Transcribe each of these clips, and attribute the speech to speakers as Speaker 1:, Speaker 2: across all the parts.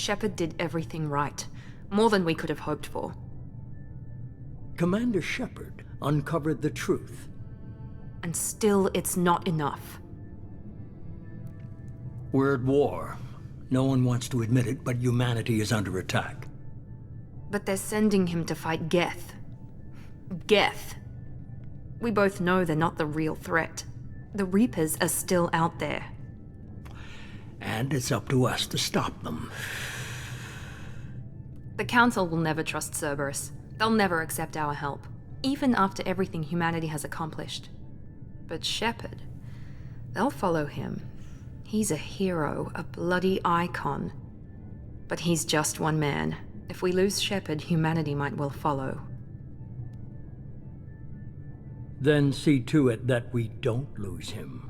Speaker 1: Shepard did everything right. More than we could have hoped for.
Speaker 2: Commander Shepard uncovered the truth.
Speaker 1: And still, it's not enough.
Speaker 2: We're at war. No one wants to admit it, but humanity is under attack.
Speaker 1: But they're sending him to fight Geth. Geth. We both know they're not the real threat. The Reapers are still out there.
Speaker 2: And it's up to us to stop them.
Speaker 1: The Council will never trust Cerberus. They'll never accept our help, even after everything humanity has accomplished. But Shepard, they'll follow him. He's a hero, a bloody icon. But he's just one man. If we lose Shepard, humanity might well follow.
Speaker 2: Then see to it that we don't lose him.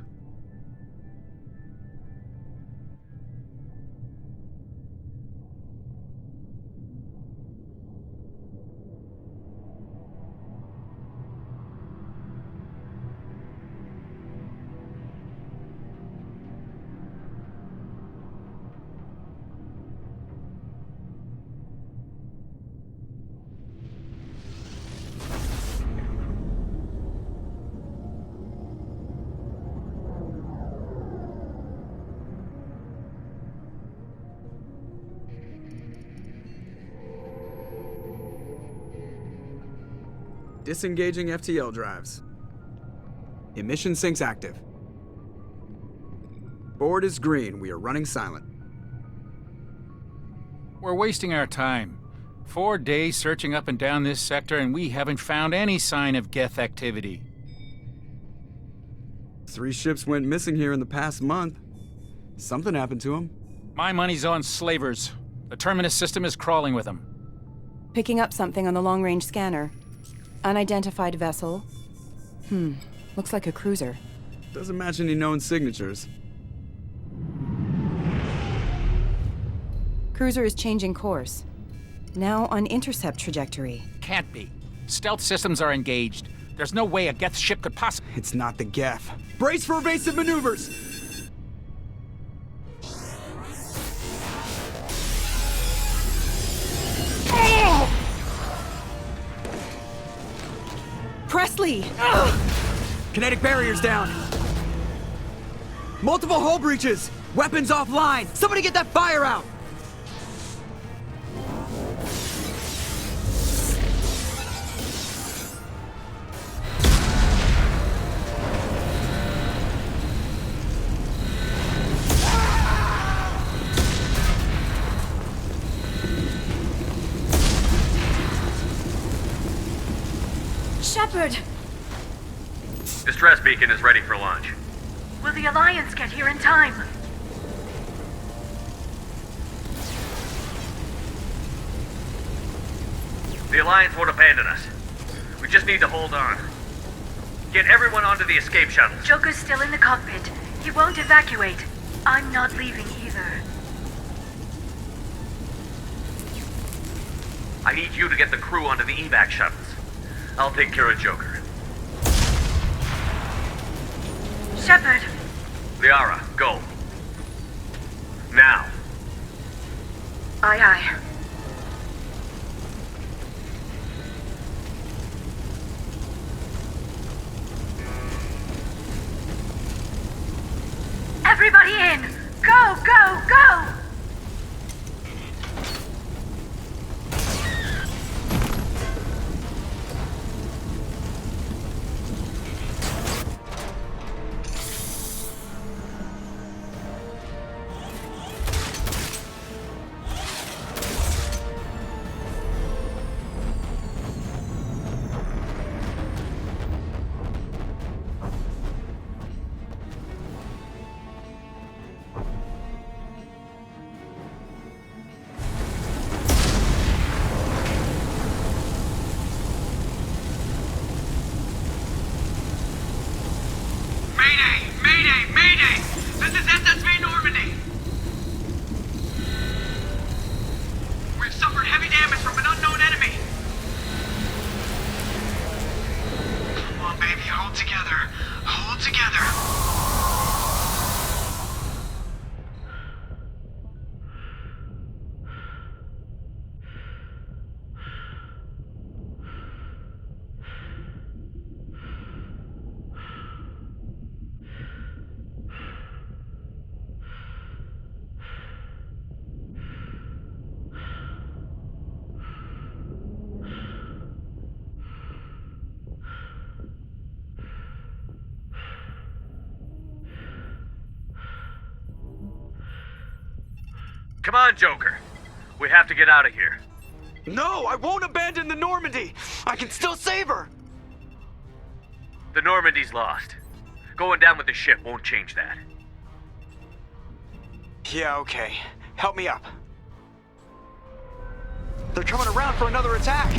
Speaker 3: Disengaging FTL drives. Emission sinks active. Board is green. We are running silent.
Speaker 4: We're wasting our time. 4 days searching up and down this sector, and we haven't found any sign of Geth activity.
Speaker 3: 3 ships went missing here in the past month. Something happened to them.
Speaker 4: My money's on slavers. The Terminus system is crawling with them.
Speaker 5: Picking up something on the long-range scanner. Unidentified vessel. Looks like a cruiser.
Speaker 3: Doesn't match any known signatures.
Speaker 5: Cruiser is changing course. Now on intercept trajectory.
Speaker 4: Can't be. Stealth systems are engaged. There's no way a Geth ship could possibly...
Speaker 3: It's not the Geth. Brace for evasive maneuvers!
Speaker 5: Presley!
Speaker 3: Kinetic barriers down. Multiple hull breaches. Weapons offline. Somebody get that fire out.
Speaker 6: Shepard!
Speaker 7: Distress beacon is ready for launch.
Speaker 6: Will the Alliance get here in time?
Speaker 7: The Alliance won't abandon us. We just need to hold on. Get everyone onto the escape shuttles.
Speaker 6: Joker's still in the cockpit. He won't evacuate. I'm not leaving either.
Speaker 7: I need you to get the crew onto the evac shuttles. I'll take care of Joker.
Speaker 6: Shepard!
Speaker 7: Liara, go. Now.
Speaker 6: Aye, aye. Everybody in! Go, go, go!
Speaker 7: Come on, Joker. We have to get out of here.
Speaker 3: No, I won't abandon the Normandy! I can still save her!
Speaker 7: The Normandy's lost. Going down with the ship won't change that.
Speaker 3: Yeah, okay. Help me up. They're coming around for another attack!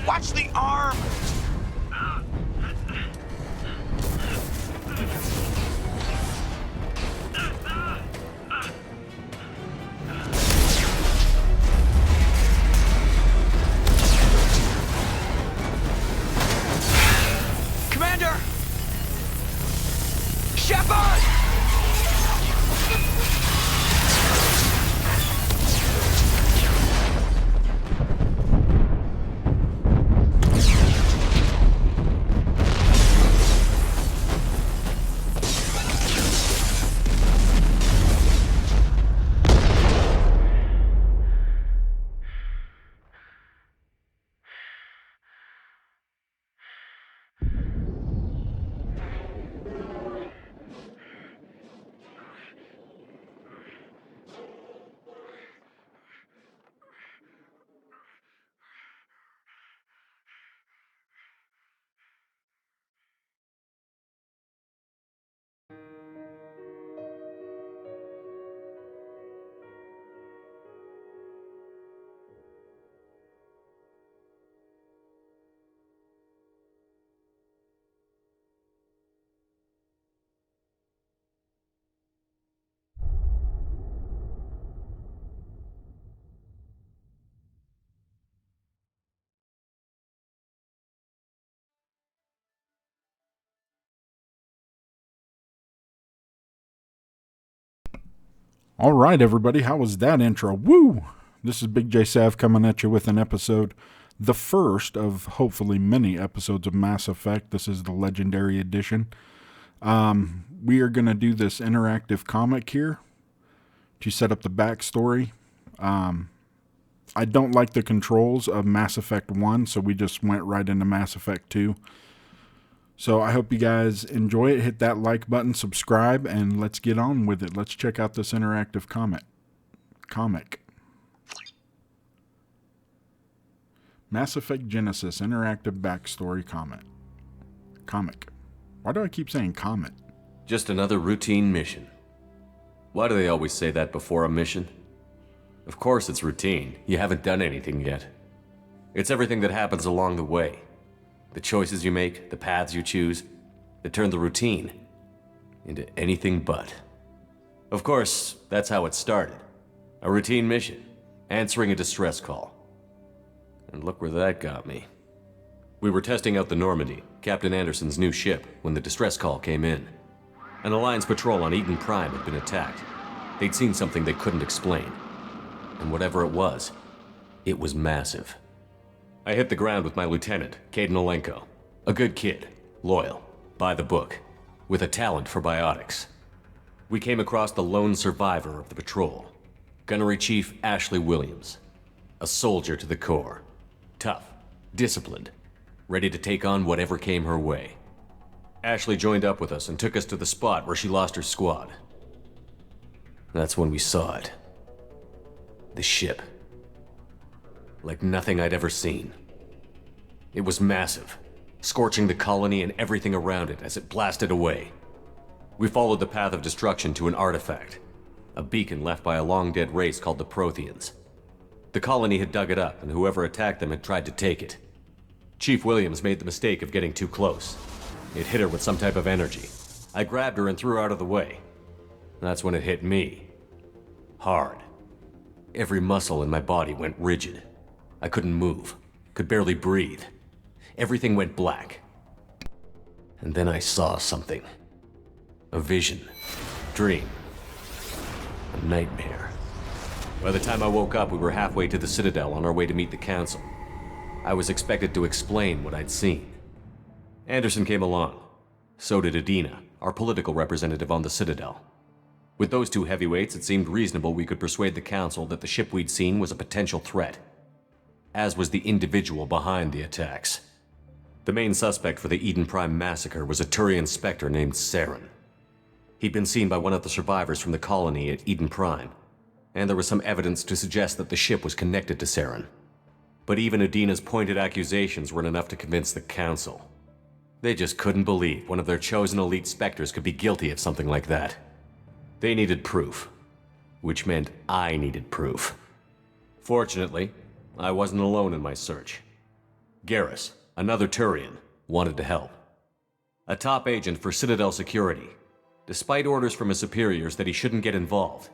Speaker 3: Watch the arm! Commander! Shepard!
Speaker 8: All right, everybody. How was that intro? Woo! This is Big J Sav coming at you with an episode, the first of hopefully many episodes of Mass Effect. This is the Legendary Edition. We are going to do this interactive comic here to set up the backstory. I don't like the controls of Mass Effect 1, so we just went right into Mass Effect 2. So I hope you guys enjoy it. Hit that like button, subscribe, and let's get on with it. Let's check out this interactive comic. Mass Effect Genesis interactive backstory comic. Why do I keep saying comet?
Speaker 9: Just another routine mission. Why do they always say that before a mission? Of course it's routine. You haven't done anything yet. It's everything that happens along the way. The choices you make, the paths you choose, that turn the routine into anything but. Of course, that's how it started. A routine mission, answering a distress call. And look where that got me. We were testing out the Normandy, Captain Anderson's new ship, when the distress call came in. An Alliance patrol on Eden Prime had been attacked. They'd seen something they couldn't explain. And whatever it was massive. I hit the ground with my lieutenant, Caden Olenko. A good kid, loyal, by the book, with a talent for biotics. We came across the lone survivor of the patrol, Gunnery Chief Ashley Williams. A soldier to the core. Tough, disciplined, ready to take on whatever came her way. Ashley joined up with us and took us to the spot where she lost her squad. That's when we saw it. The ship. Like nothing I'd ever seen. It was massive, scorching the colony and everything around it as it blasted away. We followed the path of destruction to an artifact, a beacon left by a long-dead race called the Protheans. The colony had dug it up, and whoever attacked them had tried to take it. Chief Williams made the mistake of getting too close. It hit her with some type of energy. I grabbed her and threw her out of the way. That's when it hit me. Hard. Every muscle in my body went rigid. I couldn't move, could barely breathe. Everything went black. And then I saw something. A vision. Dream. A nightmare. By the time I woke up, we were halfway to the Citadel on our way to meet the Council. I was expected to explain what I'd seen. Anderson came along. So did Adina, our political representative on the Citadel. With those two heavyweights, it seemed reasonable we could persuade the Council that the ship we'd seen was a potential threat, as was the individual behind the attacks. The main suspect for the Eden Prime massacre was a Turian Spectre named Saren. He'd been seen by one of the survivors from the colony at Eden Prime, and there was some evidence to suggest that the ship was connected to Saren. But even Adina's pointed accusations weren't enough to convince the Council. They just couldn't believe one of their chosen elite Spectres could be guilty of something like that. They needed proof, which meant I needed proof. Fortunately, I wasn't alone in my search. Garrus, another Turian, wanted to help. A top agent for Citadel Security. Despite orders from his superiors that he shouldn't get involved,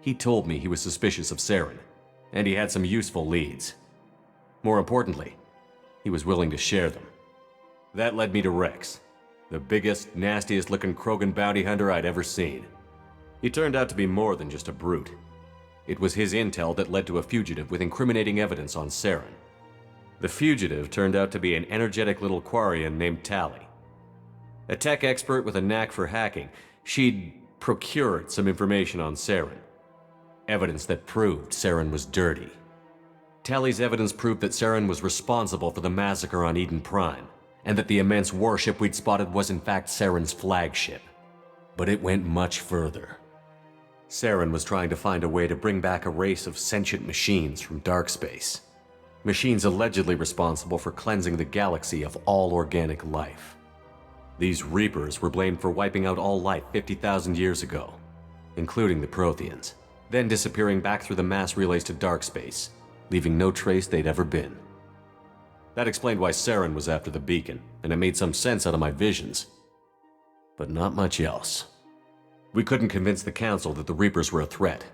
Speaker 9: he told me he was suspicious of Saren, and he had some useful leads. More importantly, he was willing to share them. That led me to Rex, the biggest, nastiest-looking Krogan bounty hunter I'd ever seen. He turned out to be more than just a brute. It was his intel that led to a fugitive with incriminating evidence on Saren. The fugitive turned out to be an energetic little Quarian named Tali. A tech expert with a knack for hacking, she'd procured some information on Saren. Evidence that proved Saren was dirty. Tali's evidence proved that Saren was responsible for the massacre on Eden Prime, and that the immense warship we'd spotted was in fact Saren's flagship. But it went much further. Saren was trying to find a way to bring back a race of sentient machines from dark space. Machines allegedly responsible for cleansing the galaxy of all organic life. These Reapers were blamed for wiping out all life 50,000 years ago, including the Protheans, then disappearing back through the mass relays to dark space, leaving no trace they'd ever been. That explained why Saren was after the beacon, and it made some sense out of my visions. But not much else. We couldn't convince the Council that the Reapers were a threat,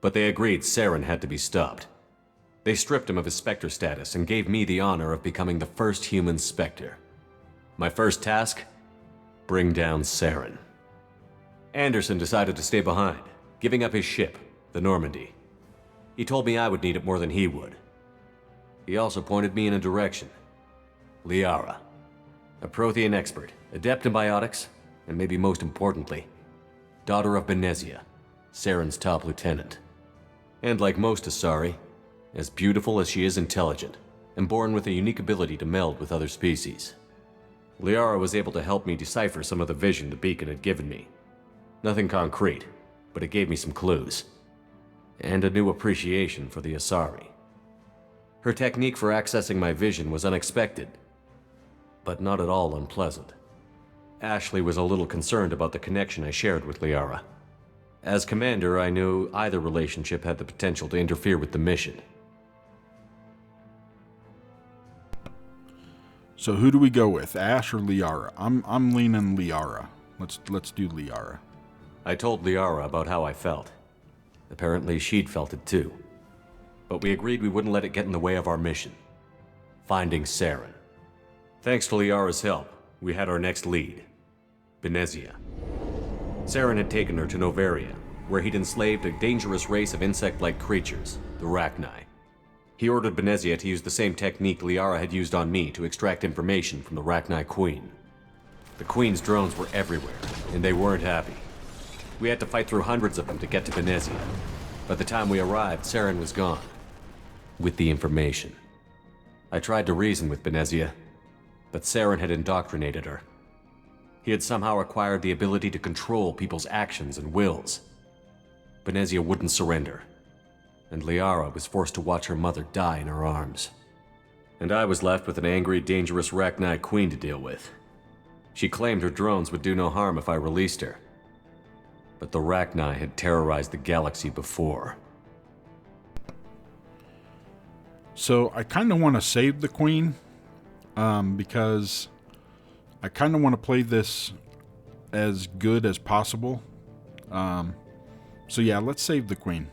Speaker 9: but they agreed Saren had to be stopped. They stripped him of his Spectre status and gave me the honor of becoming the first human Spectre. My first task? Bring down Saren. Anderson decided to stay behind, giving up his ship, the Normandy. He told me I would need it more than he would. He also pointed me in a direction. Liara, a Prothean expert, adept in biotics, and maybe most importantly, daughter of Benezia, Saren's top lieutenant. And like most Asari, as beautiful as she is intelligent, and born with a unique ability to meld with other species. Liara was able to help me decipher some of the vision the beacon had given me. Nothing concrete, but it gave me some clues. And a new appreciation for the Asari. Her technique for accessing my vision was unexpected, but not at all unpleasant. Ashley was a little concerned about the connection I shared with Liara. As commander, I knew either relationship had the potential to interfere with the mission.
Speaker 8: So who do we go with, Ash or Liara? I'm leaning Liara. Let's do Liara.
Speaker 9: I told Liara about how I felt. Apparently she'd felt it too. But we agreed we wouldn't let it get in the way of our mission. Finding Saren. Thanks to Liara's help, we had our next lead. Benezia. Saren had taken her to Noveria, where he'd enslaved a dangerous race of insect-like creatures, the Rachni. He ordered Benezia to use the same technique Liara had used on me to extract information from the Rachni Queen. The Queen's drones were everywhere, and they weren't happy. We had to fight through hundreds of them to get to Benezia. By the time we arrived, Saren was gone. With the information. I tried to reason with Benezia, but Saren had indoctrinated her. He had somehow acquired the ability to control people's actions and wills. Benezia wouldn't surrender, and Liara was forced to watch her mother die in her arms. And I was left with an angry, dangerous Rachni Queen to deal with. She claimed her drones would do no harm if I released her. But the Rachni had terrorized the galaxy before.
Speaker 8: So I kind of want to save the Queen, because I kind of want to play this as good as possible. So yeah, let's save the Queen.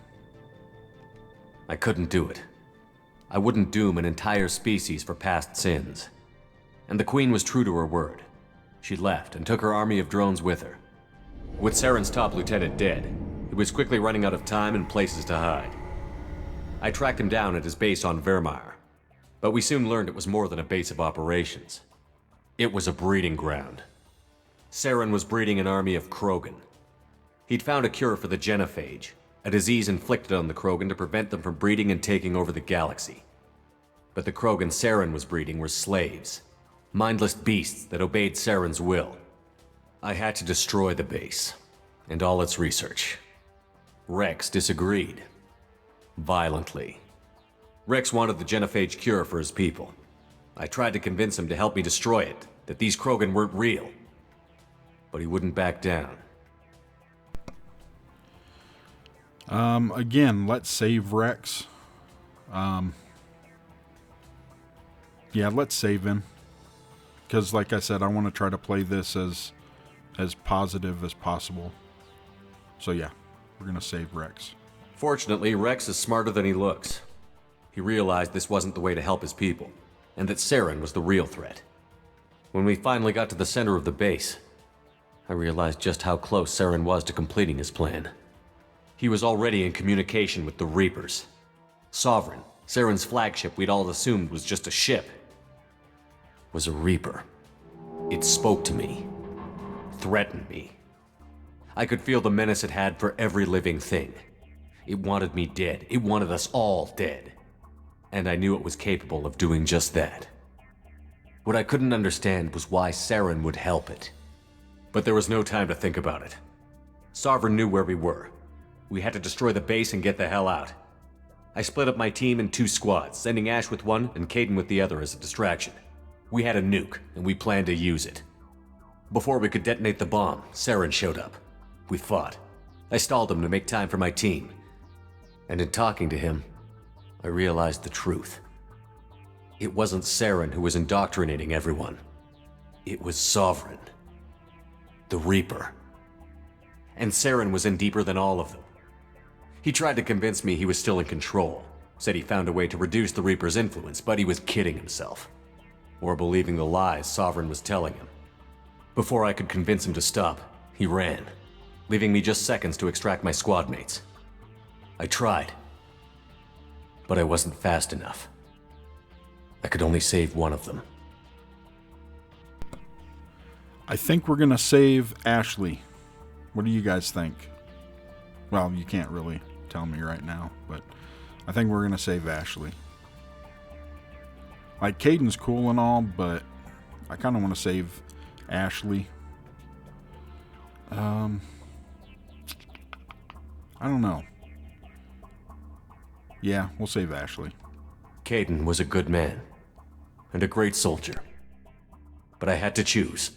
Speaker 9: I couldn't do it. I wouldn't doom an entire species for past sins. And the Queen was true to her word. She left and took her army of drones with her. With Saren's top lieutenant dead, he was quickly running out of time and places to hide. I tracked him down at his base on Vermeer, but we soon learned it was more than a base of operations. It was a breeding ground. Saren was breeding an army of Krogan. He'd found a cure for the genophage, a disease inflicted on the Krogan to prevent them from breeding and taking over the galaxy. But the Krogan Saren was breeding were slaves, mindless beasts that obeyed Saren's will. I had to destroy the base, and all its research. Rex disagreed. Violently. Rex wanted the genophage cure for his people. I tried to convince him to help me destroy it, that these Krogan weren't real. But he wouldn't back down.
Speaker 8: Again, let's save Rex. Yeah, let's save him. Because, like I said, I want to try to play this as positive as possible. So yeah, we're going to save Rex.
Speaker 9: Fortunately, Rex is smarter than he looks. He realized this wasn't the way to help his people, and that Saren was the real threat. When we finally got to the center of the base, I realized just how close Saren was to completing his plan. He was already in communication with the Reapers. Sovereign, Saren's flagship we'd all assumed was just a ship, was a Reaper. It spoke to me, threatened me. I could feel the menace it had for every living thing. It wanted me dead. It wanted us all dead. And I knew it was capable of doing just that. What I couldn't understand was why Saren would help it. But there was no time to think about it. Sovereign knew where we were. We had to destroy the base and get the hell out. I split up my team in 2 squads, sending Ash with one and Kaidan with the other as a distraction. We had a nuke, and we planned to use it. Before we could detonate the bomb, Saren showed up. We fought. I stalled him to make time for my team. And in talking to him, I realized the truth. It wasn't Saren who was indoctrinating everyone. It was Sovereign. The Reaper. And Saren was in deeper than all of them. He tried to convince me he was still in control. Said he found a way to reduce the Reaper's influence, but he was kidding himself. Or believing the lies Sovereign was telling him. Before I could convince him to stop, he ran, leaving me just seconds to extract my squad mates. I tried, but I wasn't fast enough. I could only save one of them.
Speaker 8: I think we're going to save Ashley. What do you guys think? Well, you can't really tell me right now, but I think we're going to save Ashley. Like, Kaidan's cool and all, but I kind of want to save Ashley. I don't know. Yeah, we'll save Ashley.
Speaker 9: Kaidan was a good man, and a great soldier. But I had to choose,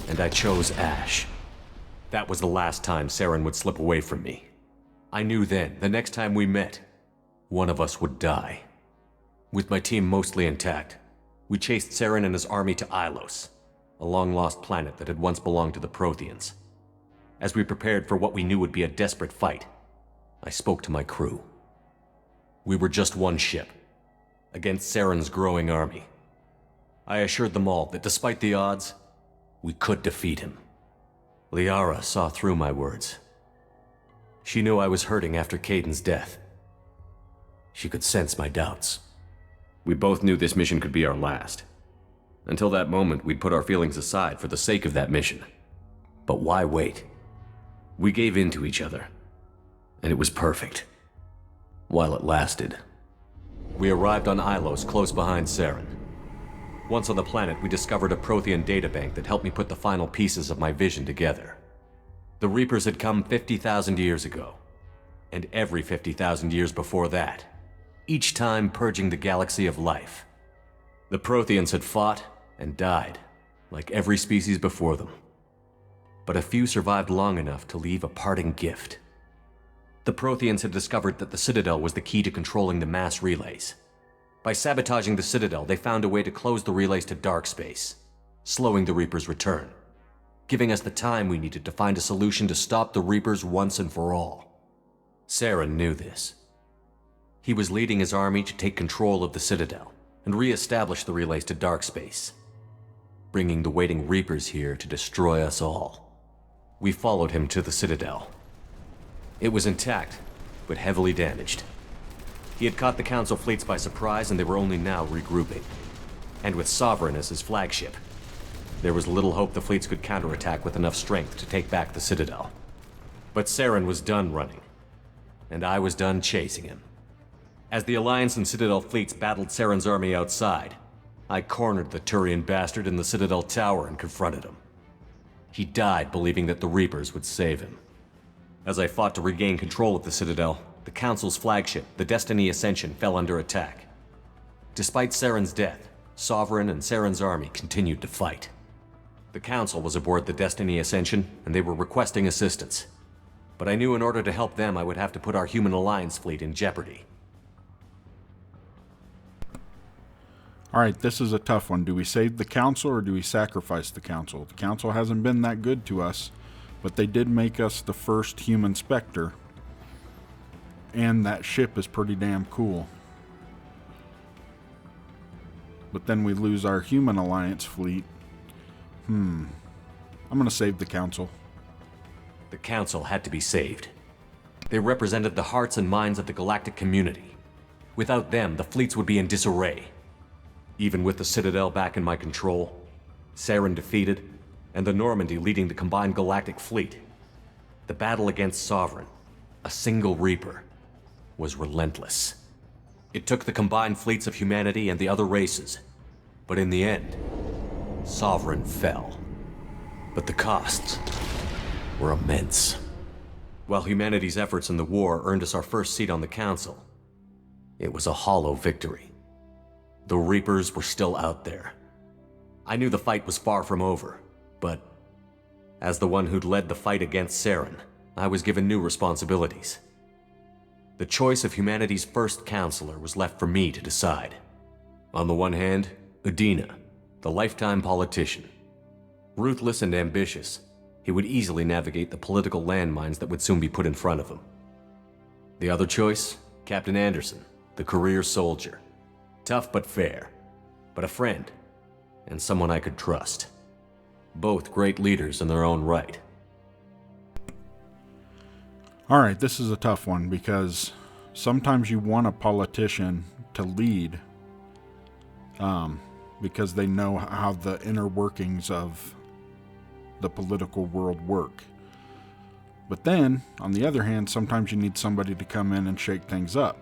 Speaker 9: and I chose Ash. That was the last time Saren would slip away from me. I knew then, the next time we met, one of us would die. With my team mostly intact, we chased Saren and his army to Ilos, a long-lost planet that had once belonged to the Protheans. As we prepared for what we knew would be a desperate fight, I spoke to my crew. We were just one ship, against Saren's growing army. I assured them all that despite the odds, we could defeat him. Liara saw through my words. She knew I was hurting after Kaidan's death. She could sense my doubts. We both knew this mission could be our last. Until that moment, we'd put our feelings aside for the sake of that mission. But why wait? We gave in to each other, and it was perfect. While it lasted. We arrived on Ilos, close behind Saren. Once on the planet, we discovered a Prothean databank that helped me put the final pieces of my vision together. The Reapers had come 50,000 years ago, and every 50,000 years before that, each time purging the galaxy of life. The Protheans had fought and died, like every species before them. But a few survived long enough to leave a parting gift. The Protheans had discovered that the Citadel was the key to controlling the mass relays. By sabotaging the Citadel, they found a way to close the relays to dark space, slowing the Reapers' return, giving us the time we needed to find a solution to stop the Reapers once and for all. Saren knew this. He was leading his army to take control of the Citadel and re-establish the relays to dark space, bringing the waiting Reapers here to destroy us all. We followed him to the Citadel. It was intact, but heavily damaged. He had caught the Council fleets by surprise, and they were only now regrouping. And with Sovereign as his flagship, there was little hope the fleets could counterattack with enough strength to take back the Citadel. But Saren was done running, and I was done chasing him. As the Alliance and Citadel fleets battled Saren's army outside, I cornered the Turian bastard in the Citadel tower and confronted him. He died believing that the Reapers would save him. As I fought to regain control of the Citadel, the Council's flagship, the Destiny Ascension, fell under attack. Despite Saren's death, Sovereign and Saren's army continued to fight. The Council was aboard the Destiny Ascension, and they were requesting assistance. But I knew in order to help them, I would have to put our human Alliance fleet in jeopardy.
Speaker 8: Alright, this is a tough one. Do we save the Council or do we sacrifice the Council? The Council hasn't been that good to us, but they did make us the first human Spectre. And that ship is pretty damn cool. But then we lose our human Alliance fleet. I'm gonna save the Council.
Speaker 9: The Council had to be saved. They represented the hearts and minds of the galactic community. Without them, the fleets would be in disarray. Even with the Citadel back in my control, Saren defeated, and the Normandy leading the combined galactic fleet, the battle against Sovereign, a single Reaper, was relentless. It took the combined fleets of humanity and the other races, but in the end, Sovereign fell. But the costs were immense. While humanity's efforts in the war earned us our first seat on the Council, it was a hollow victory. The Reapers were still out there. I knew the fight was far from over, but as the one who'd led the fight against Saren, I was given new responsibilities. The choice of humanity's first counselor was left for me to decide. On the one hand, Udina, the lifetime politician. Ruthless and ambitious, he would easily navigate the political landmines that would soon be put in front of him. The other choice, Captain Anderson, the career soldier. Tough but fair, but a friend, and someone I could trust. Both great leaders in their own right.
Speaker 8: Alright, this is a tough one because sometimes you want a politician to lead because they know how the inner workings of the political world work. But then, on the other hand, sometimes you need somebody to come in and shake things up,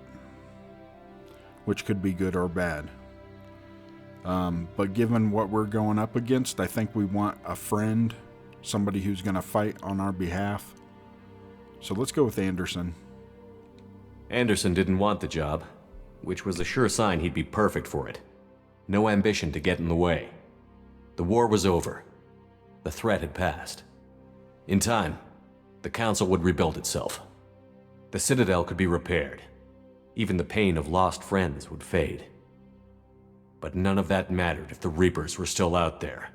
Speaker 8: which could be good or bad. But given what we're going up against, I think we want a friend, somebody who's going to fight on our behalf. So let's go with Anderson.
Speaker 9: Anderson didn't want the job, which was a sure sign he'd be perfect for it. No ambition to get in the way. The war was over. The threat had passed. In time, the Council would rebuild itself. The Citadel could be repaired. Even the pain of lost friends would fade. But none of that mattered if the Reapers were still out there.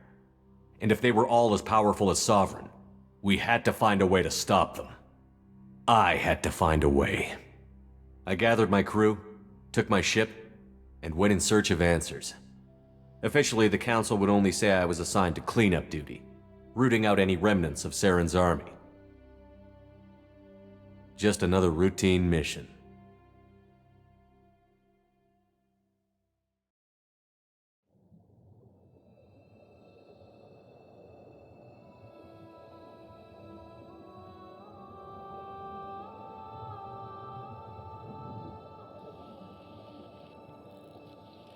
Speaker 9: And if they were all as powerful as Sovereign, we had to find a way to stop them. I had to find a way. I gathered my crew, took my ship, and went in search of answers. Officially, the Council would only say I was assigned to cleanup duty, rooting out any remnants of Saren's army. Just another routine mission.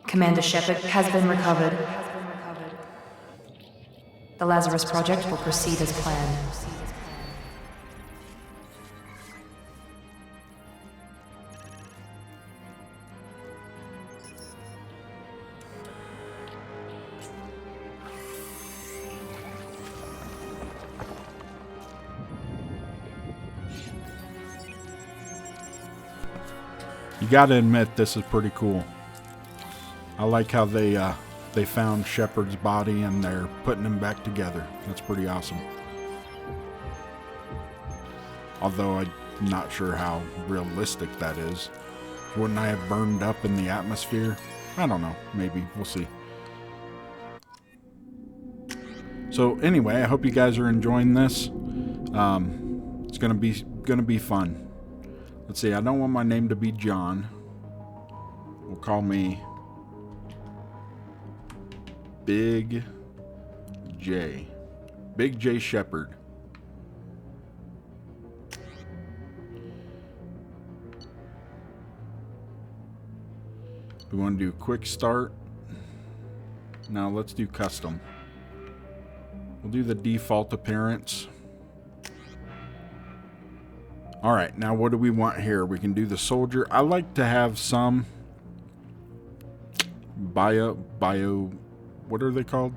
Speaker 1: Commander Shepard has been recovered. The Lazarus Project will proceed as planned.
Speaker 8: You gotta admit, this is pretty cool. I like how they found Shepard's body and they're putting him back together. That's pretty awesome. Although I'm not sure how realistic that is. Wouldn't I have burned up in the atmosphere? I don't know. Maybe. We'll see. So anyway, I hope you guys are enjoying this. It's gonna be fun. Let's see. I don't want my name to be John. We'll call me Big J. Big J Shepard. we want to do quick start? No, let's do custom. We'll do the default appearance. Alright, now what do we want here? We can do the soldier. I like to have some bio, what are they called?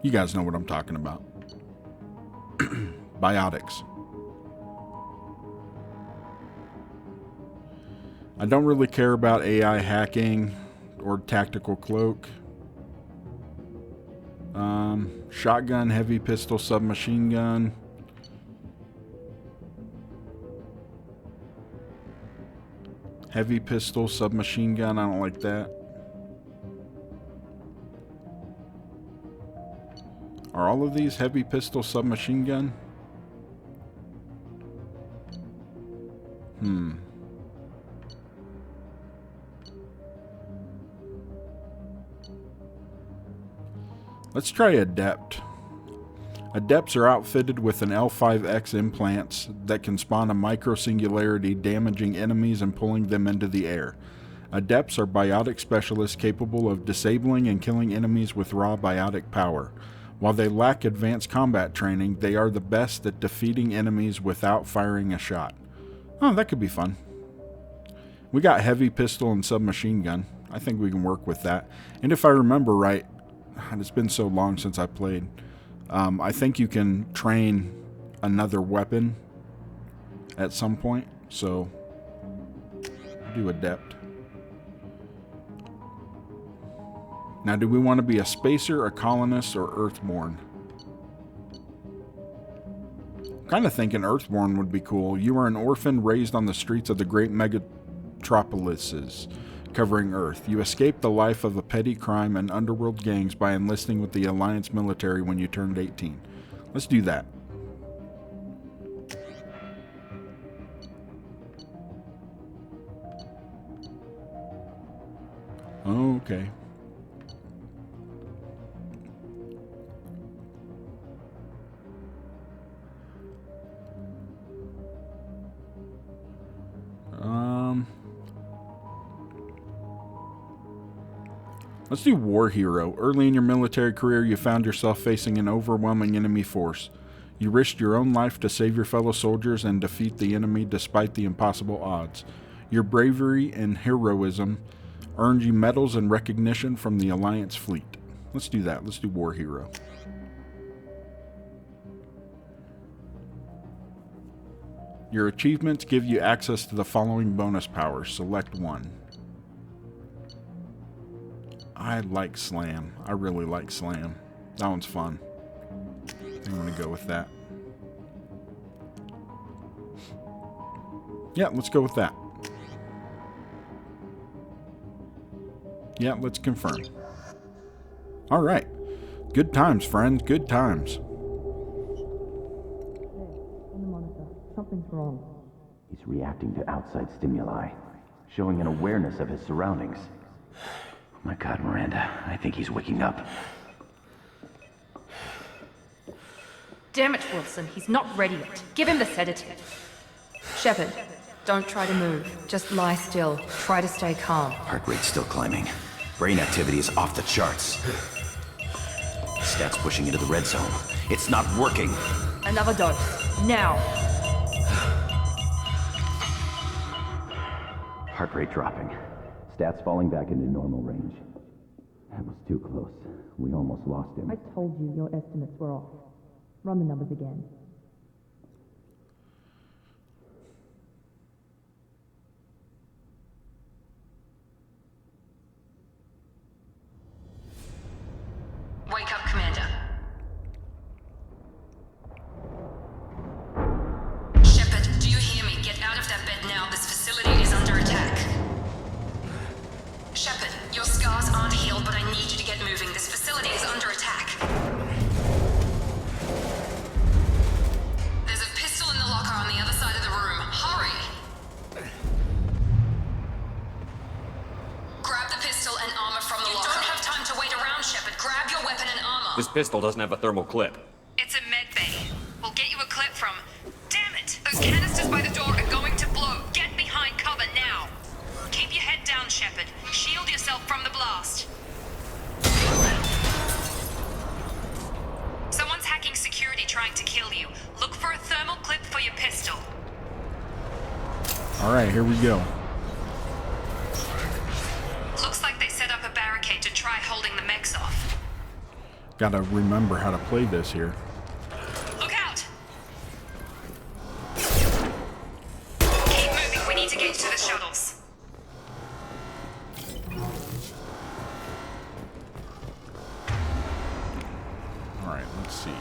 Speaker 8: You guys know what I'm talking about. Biotics. I don't really care about AI hacking or tactical cloak. Shotgun, heavy pistol, submachine gun. Heavy pistol, submachine gun, I don't like that. Are all of these heavy pistol, submachine gun? Let's try Adept. Adepts are outfitted with an L5X implants that can spawn a micro-singularity, damaging enemies and pulling them into the air. Adepts are biotic specialists capable of disabling and killing enemies with raw biotic power. While they lack advanced combat training, they are the best at defeating enemies without firing a shot. Oh, that could be fun. We got heavy pistol and submachine gun. I think we can work with that. And if I remember right, and it's been so long since I played, I think you can train another weapon at some point, so do Adept. Now, do we want to be a spacer, a colonist, or Earthborn? I'm kind of thinking Earthborn would be cool. You are an orphan raised on the streets of the great metropolises covering Earth. You escaped the life of a petty crime and underworld gangs by enlisting with the Alliance military when you turned 18. Let's do that. Okay. Let's do War Hero. Early in your military career, you found yourself facing an overwhelming enemy force. You risked your own life to save your fellow soldiers and defeat the enemy despite the impossible odds. Your bravery and heroism earned you medals and recognition from the Alliance fleet. Let's do that. Let's do War Hero. Your achievements give you access to the following bonus powers. Select one. I like Slam. I really like Slam. That one's fun. I'm going to go with that. Yeah, let's go with that. Yeah, let's confirm. All right. Good times, friends. Good times.
Speaker 10: Something's wrong. He's reacting to outside stimuli, showing an awareness of his surroundings. My God, Miranda, I think he's waking up.
Speaker 1: Damn it, Wilson, he's not ready yet. Give him the sedative. Shepard, don't try to move. Just lie still. Try to stay calm.
Speaker 10: Heart rate's still climbing. Brain activity is off the charts. Stats pushing into the red zone. It's not working.
Speaker 1: Another dose. Now.
Speaker 10: Heart rate dropping. Stats falling back into normal range. That was too close. We almost lost him.
Speaker 11: I told you your estimates were off. Run the numbers again.
Speaker 1: Wake up, Commander. Shepard, do you hear me? Get out of that bed now. This facility is under attack. Shepard, your scars aren't healed, but I need you to get moving. This facility is under attack. There's a pistol in the locker on the other side of the room. Hurry! Grab the pistol and armor from the locker. You don't have time to wait around, Shepard. Grab your weapon and armor.
Speaker 9: This pistol doesn't have a thermal clip.
Speaker 6: It's a med bay. We'll get you a clip from... Damn it! Those canisters by the door are going to blow. Get behind cover now.
Speaker 8: Alright, here we go.
Speaker 1: Looks like they set up a barricade to try holding the mechs off.
Speaker 8: Gotta remember how to play this here.
Speaker 1: Look out! Keep moving, we need to get to the shuttles.
Speaker 8: Alright, let's see.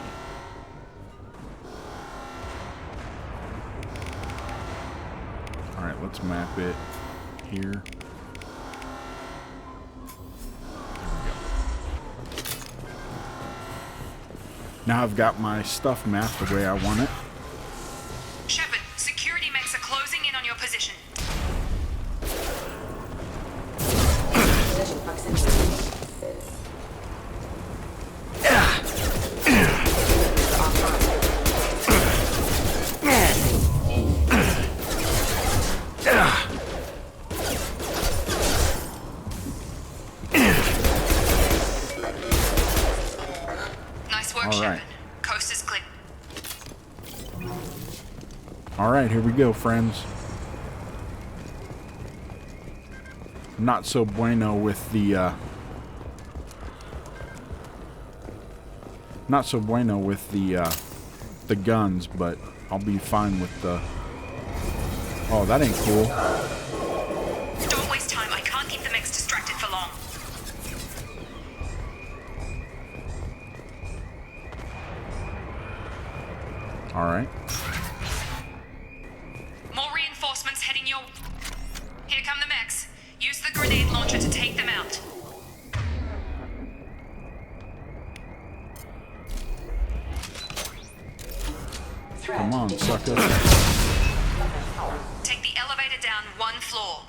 Speaker 8: Alright, let's map it here. There we go. Now I've got my stuff mapped the way I want it.
Speaker 1: Shepard, security mechs are closing in on your position.
Speaker 12: Position proximity.
Speaker 1: Nice work,
Speaker 8: All right.
Speaker 1: Shepard. Coast is clear.
Speaker 8: Alright, here we go, friends. Not so bueno with the, not so bueno with the guns, but I'll be fine with the... Oh, that ain't cool.
Speaker 1: Don't waste time. I can't keep the mechs distracted for long.
Speaker 8: Alright.
Speaker 1: More reinforcements heading your... Here come the mechs. Use the grenade launcher to take them out.
Speaker 8: Come on, sucker.
Speaker 1: Take the elevator down one floor.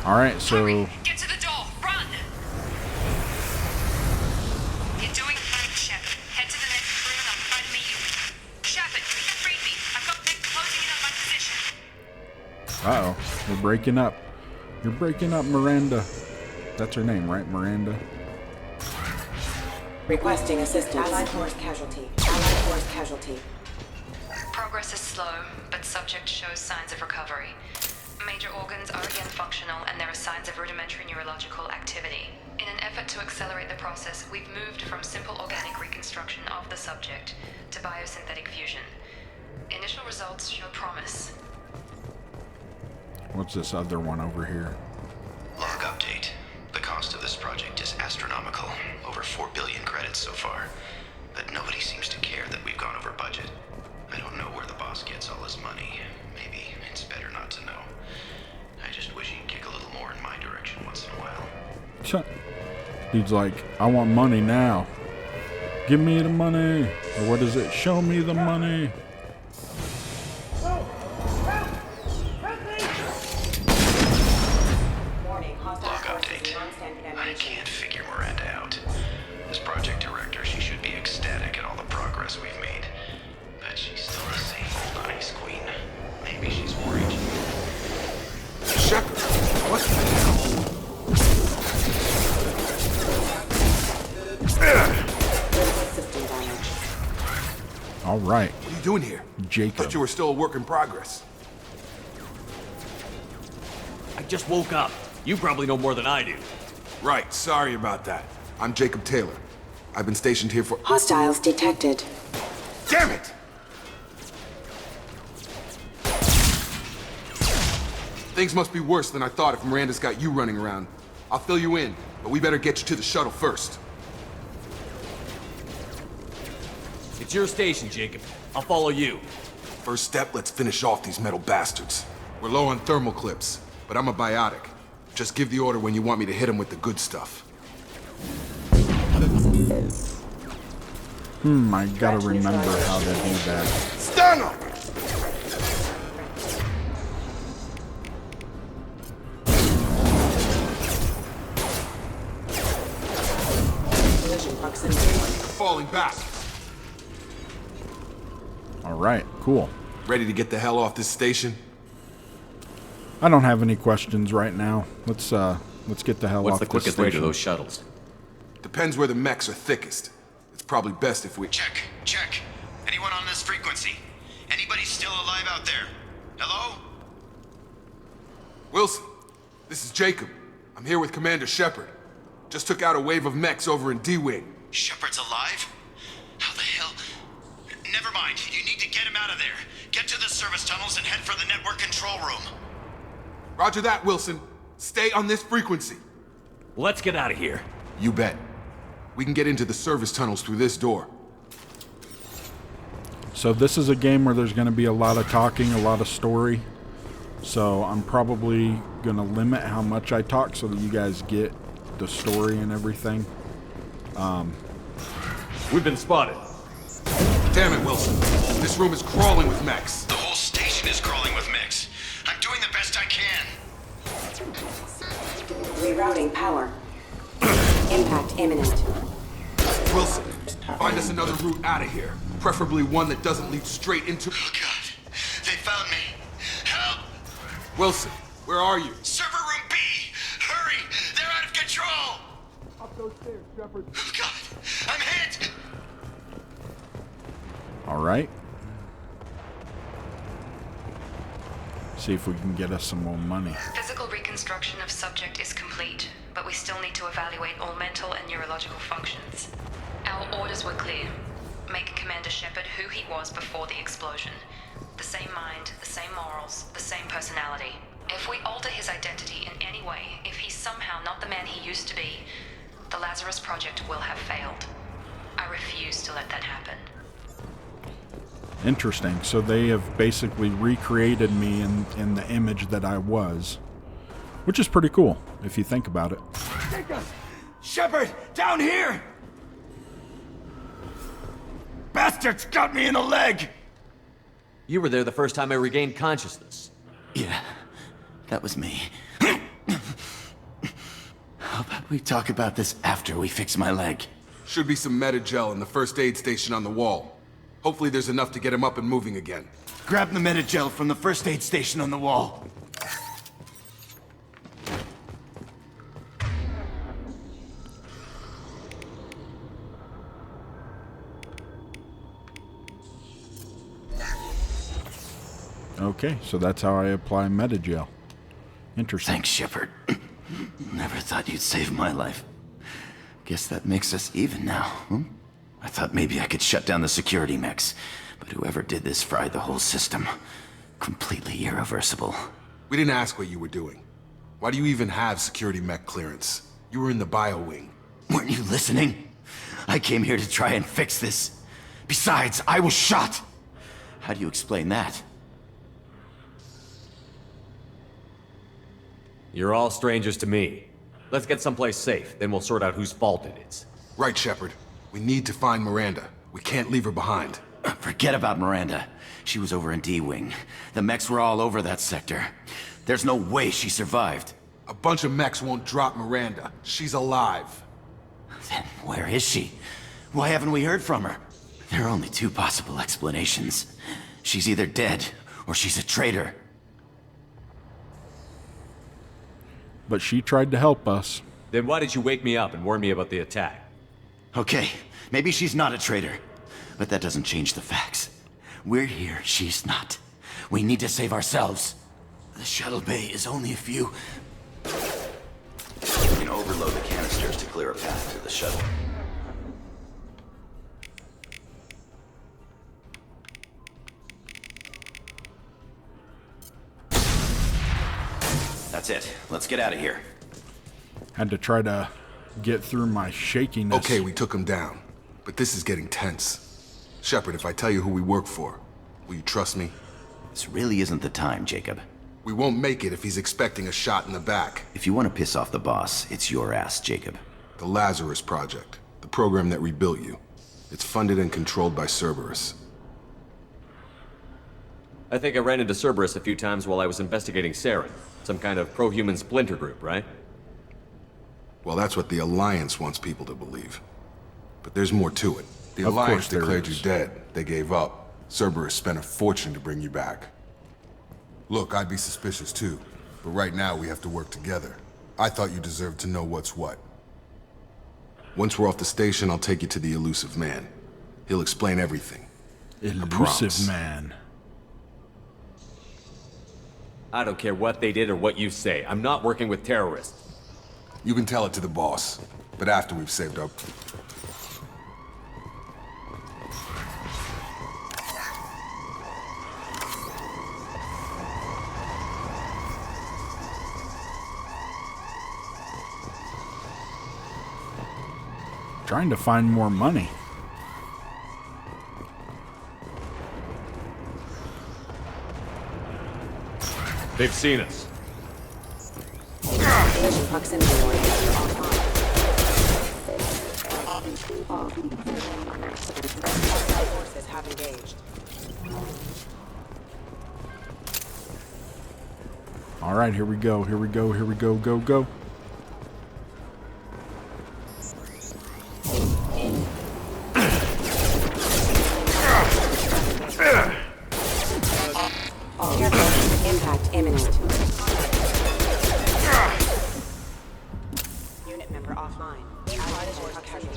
Speaker 8: Alright, so...
Speaker 1: Get to the door. Run! You're doing great, Shepard. Head to the next room and I'll try to meet you. Shepard, read me. I've got mechs closing in on my position.
Speaker 8: Uh-oh. We're breaking up. You're breaking up, Miranda. That's her name, right? Miranda?
Speaker 12: Requesting assistance. Allied force casualty. Allied force casualty.
Speaker 1: Progress is slow, but subject shows signs of recovery. Major organs are again functional, and there are signs of rudimentary neurological activity. In an effort to accelerate the process, we've moved from simple organic reconstruction of the subject to biosynthetic fusion. Initial results show promise.
Speaker 8: What's this other one over here?
Speaker 13: Log update. The cost of this project is astronomical. Over 4 billion credits so far. But nobody seems to care that we've gone over budget. I don't know where the boss gets all his money. Maybe it's better not to know. I just wish he'd kick a little more in my direction once in a while.
Speaker 8: Dude's like, I want money now. Give me the money. Or what is it? Show me the money.
Speaker 13: Log update. I can't figure Miranda out. As project director, she should be ecstatic at all the progress we've made. But she's still the same old ice queen. Maybe she's worried.
Speaker 14: Shepard, what the hell?
Speaker 8: All right.
Speaker 14: What are you doing here?
Speaker 8: Jacob.
Speaker 14: Thought you were still a work in progress.
Speaker 7: I just woke up. You probably know more than I do.
Speaker 14: Right, sorry about that. I'm Jacob Taylor. I've been stationed here for...
Speaker 12: Hostiles detected.
Speaker 14: Damn it! Things must be worse than I thought if Miranda's got you running around. I'll fill you in, but we better get you to the shuttle first.
Speaker 7: It's your station, Jacob. I'll follow you.
Speaker 14: First step, let's finish off these metal bastards. We're low on thermal clips, but I'm a biotic. Just give the order when you want me to hit them with the good stuff.
Speaker 8: I gotta remember how to do that.
Speaker 14: Stun them! Falling back.
Speaker 8: All right, cool.
Speaker 14: Ready to get the hell off this station?
Speaker 8: I don't have any questions right now. Let's get the hell
Speaker 9: What's
Speaker 8: off
Speaker 9: the
Speaker 8: this
Speaker 9: quickest way to
Speaker 8: station.
Speaker 9: those shuttles?
Speaker 14: Depends where the mechs are thickest. It's probably best if we...
Speaker 13: Check. Anyone on this frequency? Anybody still alive out there? Hello?
Speaker 14: Wilson, this is Jacob. I'm here with Commander Shepard. Just took out a wave of mechs over in D-Wing.
Speaker 13: Shepard's alive? How the hell? Never mind. You need to get him out of there. Get to the service tunnels and head for the network control room.
Speaker 14: Roger that, Wilson. Stay on this frequency.
Speaker 9: Let's get out of here.
Speaker 14: You bet. We can get into the service tunnels through this door.
Speaker 8: So this is a game where there's going to be a lot of talking, a lot of story. So I'm probably going to limit how much I talk so that you guys get the story and everything.
Speaker 9: We've been spotted.
Speaker 14: Damn it, Wilson. This room is crawling with mechs.
Speaker 13: The whole station is crawling with mechs. I'm doing the best I can.
Speaker 12: Rerouting power. Impact imminent.
Speaker 14: Wilson, find us another route out of here. Preferably one that doesn't lead straight into...
Speaker 13: Oh, God. They found me. Help!
Speaker 14: Wilson, where are you?
Speaker 13: Server room B! Hurry! They're out of control!
Speaker 14: Up those stairs, Shepard.
Speaker 13: Oh, God! I'm hit!
Speaker 8: Alright. See if we can get us some more money.
Speaker 1: Physical reconstruction of subject is complete, but we still need to evaluate all mental and neurological functions. Our orders were clear. Make Commander Shepard who he was before the explosion. The same mind, the same morals, the same personality. If we alter his identity in any way, if he's somehow not the man he used to be, the Lazarus Project will have failed. I refuse to let that happen.
Speaker 8: Interesting. So they have basically recreated me in the image that I was. Which is pretty cool, if you think about it.
Speaker 15: Shepard, down here! Bastards got me in the leg!
Speaker 9: You were there the first time I regained consciousness.
Speaker 15: Yeah, that was me. How about we talk about this after we fix my leg?
Speaker 14: Should be some Metagel in the first aid station on the wall. Hopefully there's enough to get him up and moving again.
Speaker 15: Grab the Metagel from the first aid station on the wall.
Speaker 8: Okay, so that's how I apply Metagel. Interesting.
Speaker 15: Thanks, Shepard. Never thought you'd save my life. Guess that makes us even now, hmm? I thought maybe I could shut down the security mechs, but whoever did this fried the whole system. Completely irreversible.
Speaker 14: We didn't ask what you were doing. Why do you even have security mech clearance? You were in the bio wing.
Speaker 15: Weren't you listening? I came here to try and fix this. Besides, I was shot. How do you explain that?
Speaker 9: You're all strangers to me. Let's get someplace safe, then we'll sort out whose fault it is.
Speaker 14: Right, Shepard. We need to find Miranda. We can't leave her behind.
Speaker 15: Forget about Miranda. She was over in D-Wing. The mechs were all over that sector. There's no way she survived.
Speaker 14: A bunch of mechs won't drop Miranda. She's alive.
Speaker 15: Then where is she? Why haven't we heard from her? There are only two possible explanations. She's either dead, or she's a traitor.
Speaker 8: But she tried to help us.
Speaker 9: Then why did you wake me up and warn me about the attack?
Speaker 15: Okay, maybe she's not a traitor. But that doesn't change the facts. We're here, she's not. We need to save ourselves. The shuttle bay is only a few...
Speaker 10: You can overload the canisters to clear a path to the shuttle.
Speaker 15: That's it. Let's get out of here.
Speaker 8: Had to try to get through my shakiness.
Speaker 14: Okay, we took him down. But this is getting tense. Shepard, if I tell you who we work for, will you trust me?
Speaker 15: This really isn't the time, Jacob.
Speaker 14: We won't make it if he's expecting a shot in the back.
Speaker 15: If you want to piss off the boss, it's your ass, Jacob.
Speaker 14: The Lazarus Project. The program that rebuilt you. It's funded and controlled by Cerberus.
Speaker 9: I think I ran into Cerberus a few times while I was investigating Saren. Some kind of pro-human splinter group, right?
Speaker 14: Well, that's what the Alliance wants people to believe. But there's more to it. The
Speaker 8: Of
Speaker 14: Alliance
Speaker 8: course there
Speaker 14: declared
Speaker 8: is.
Speaker 14: you dead. They gave up. Cerberus spent a fortune to bring you back. Look, I'd be suspicious too. But right now we have to work together. I thought you deserved to know what's what. Once we're off the station, I'll take you to the elusive man. He'll explain everything.
Speaker 8: Elusive man.
Speaker 9: I don't care what they did or what you say. I'm not working with terrorists.
Speaker 14: You can tell it to the boss, but after we've saved up.
Speaker 8: Trying to find more money.
Speaker 9: They've seen us.
Speaker 12: Station proximity warning forces have engaged.
Speaker 8: All right, here we go. Here we go. Here we go. Go, go.
Speaker 12: Impact imminent. Unit member offline.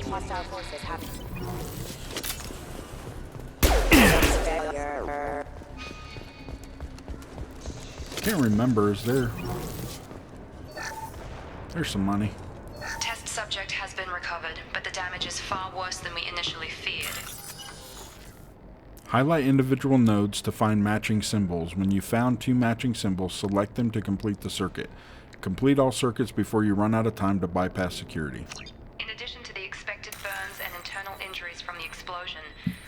Speaker 12: Hostile forces have. Failure.
Speaker 8: Can't remember. Is there? There's some money.
Speaker 1: Test subject has been recovered, but the damage is far worse than we initially feared.
Speaker 8: Highlight individual nodes to find matching symbols. When you found 2 matching symbols, select them to complete the circuit. Complete all circuits before you run out of time to bypass security.
Speaker 1: In addition to the expected burns and internal injuries from the explosion,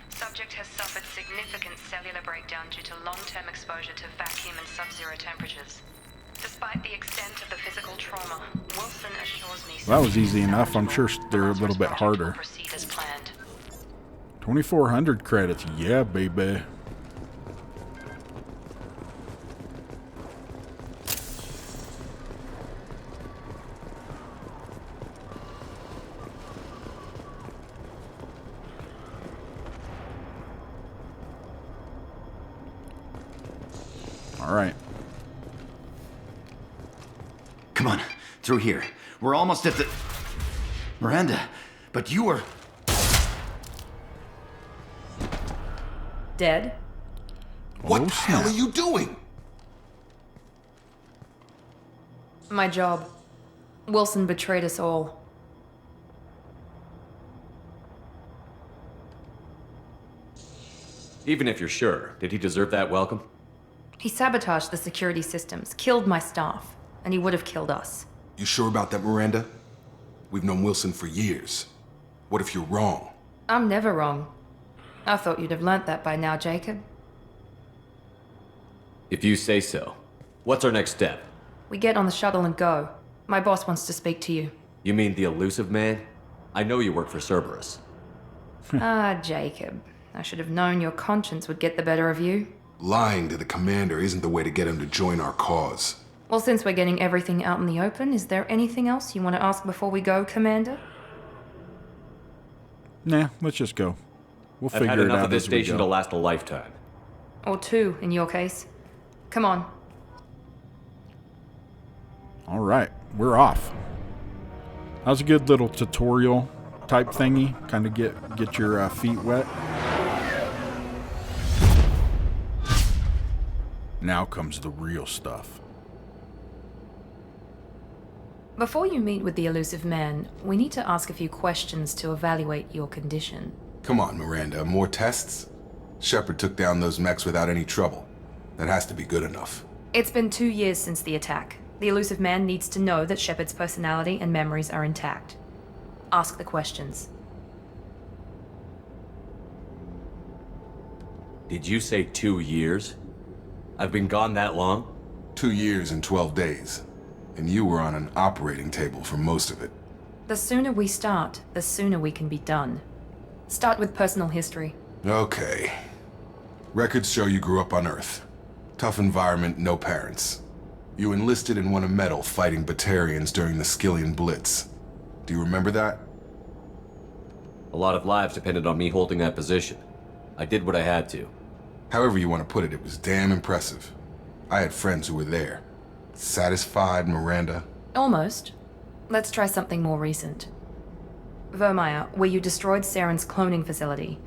Speaker 1: subject has suffered significant cellular breakdown due to long-term exposure to vacuum and sub-zero temperatures. Despite the extent of the physical trauma, Wilson assures me
Speaker 8: That was easy enough. I'm sure they're a little bit harder.
Speaker 1: proceed as planned.
Speaker 8: 2,400 credits. Yeah, baby. All right.
Speaker 15: Come on, through here. We're almost at the... Miranda, but you were...
Speaker 1: Dead?
Speaker 14: What the hell are you doing?
Speaker 1: My job. Wilson betrayed us all.
Speaker 9: Even if you're sure, did he deserve that welcome?
Speaker 1: He sabotaged the security systems, killed my staff, and he would have killed us.
Speaker 14: You sure about that, Miranda? We've known Wilson for years. What if you're wrong?
Speaker 1: I'm never wrong. I thought you'd have learnt that by now, Jacob.
Speaker 9: If you say so. What's our next step?
Speaker 1: We get on the shuttle and go. My boss wants to speak to you.
Speaker 9: You mean the elusive man? I know you work for Cerberus.
Speaker 1: Jacob. I should have known your conscience would get the better of you.
Speaker 14: Lying to the commander isn't the way to get him to join our cause.
Speaker 1: Well, since we're getting everything out in the open, is there anything else you want to ask before we go, Commander?
Speaker 8: Nah, let's just go. We'll
Speaker 9: I've
Speaker 8: figure
Speaker 9: had
Speaker 8: it
Speaker 9: enough
Speaker 8: out
Speaker 9: of this
Speaker 8: as we
Speaker 9: station
Speaker 8: go.
Speaker 9: to last a lifetime.
Speaker 1: Or 2, in your case. Come on.
Speaker 8: All right, we're off. That was a good little tutorial type thingy. Kind of get your feet wet. Now comes the real stuff.
Speaker 1: Before you meet with the elusive man, we need to ask a few questions to evaluate your condition.
Speaker 14: Come on, Miranda, more tests? Shepard took down those mechs without any trouble. That has to be good enough.
Speaker 1: It's been 2 years since the attack. The elusive man needs to know that Shepard's personality and memories are intact. Ask the questions.
Speaker 9: Did you say 2 years? I've been gone that long?
Speaker 14: 2 years and 12 days. And you were on an operating table for most of it.
Speaker 1: The sooner we start, the sooner we can be done. Start with personal history.
Speaker 14: Okay. Records show you grew up on Earth. Tough environment, no parents. You enlisted and won a medal fighting Batarians during the Skillian Blitz. Do you remember that?
Speaker 9: A lot of lives depended on me holding that position. I did what I had to.
Speaker 14: However you want to put it, it was damn impressive. I had friends who were there. Satisfied, Miranda?
Speaker 1: Almost. Let's try something more recent. Vermeer, where you destroyed Saren's cloning facility.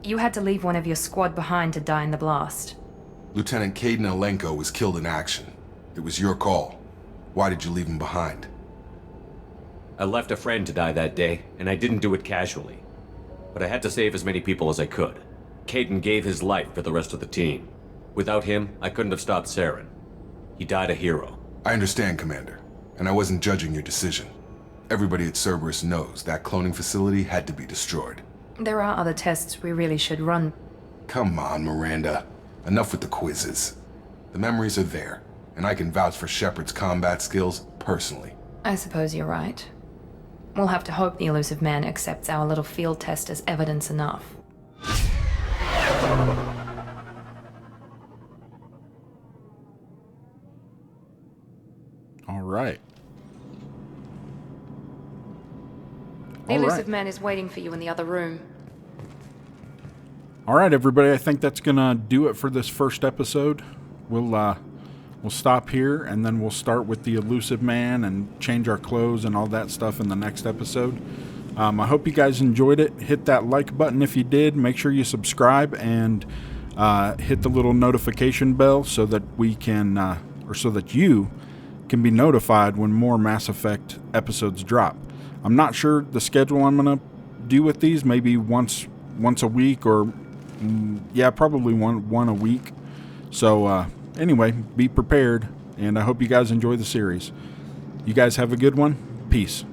Speaker 1: You had to leave one of your squad behind to die in the blast.
Speaker 14: Lieutenant Caden Alenko was killed in action. It was your call. Why did you leave him behind?
Speaker 9: I left a friend to die that day, and I didn't do it casually. But I had to save as many people as I could. Caden gave his life for the rest of the team. Without him, I couldn't have stopped Saren. He died a hero.
Speaker 14: I understand, Commander, and I wasn't judging your decision. Everybody at Cerberus knows that cloning facility had to be destroyed.
Speaker 1: There are other tests we really should run.
Speaker 14: Come on, Miranda. Enough with the quizzes. The memories are there, and I can vouch for Shepard's combat skills personally.
Speaker 1: I suppose you're right. We'll have to hope the elusive man accepts our little field test as evidence enough.
Speaker 8: All right.
Speaker 1: The elusive man is waiting for you in the other room.
Speaker 8: All right, everybody. I think that's gonna do it for this first episode. We'll stop here, and then we'll start with the elusive man and change our clothes and all that stuff in the next episode. I hope you guys enjoyed it. Hit that like button if you did. Make sure you subscribe and hit the little notification bell so that we can, or so that you can be notified when more Mass Effect episodes drop. I'm not sure the schedule I'm gonna do with these. Maybe once a week, or yeah, probably one a week. So anyway, be prepared, and I hope you guys enjoy the series. You guys have a good one. Peace.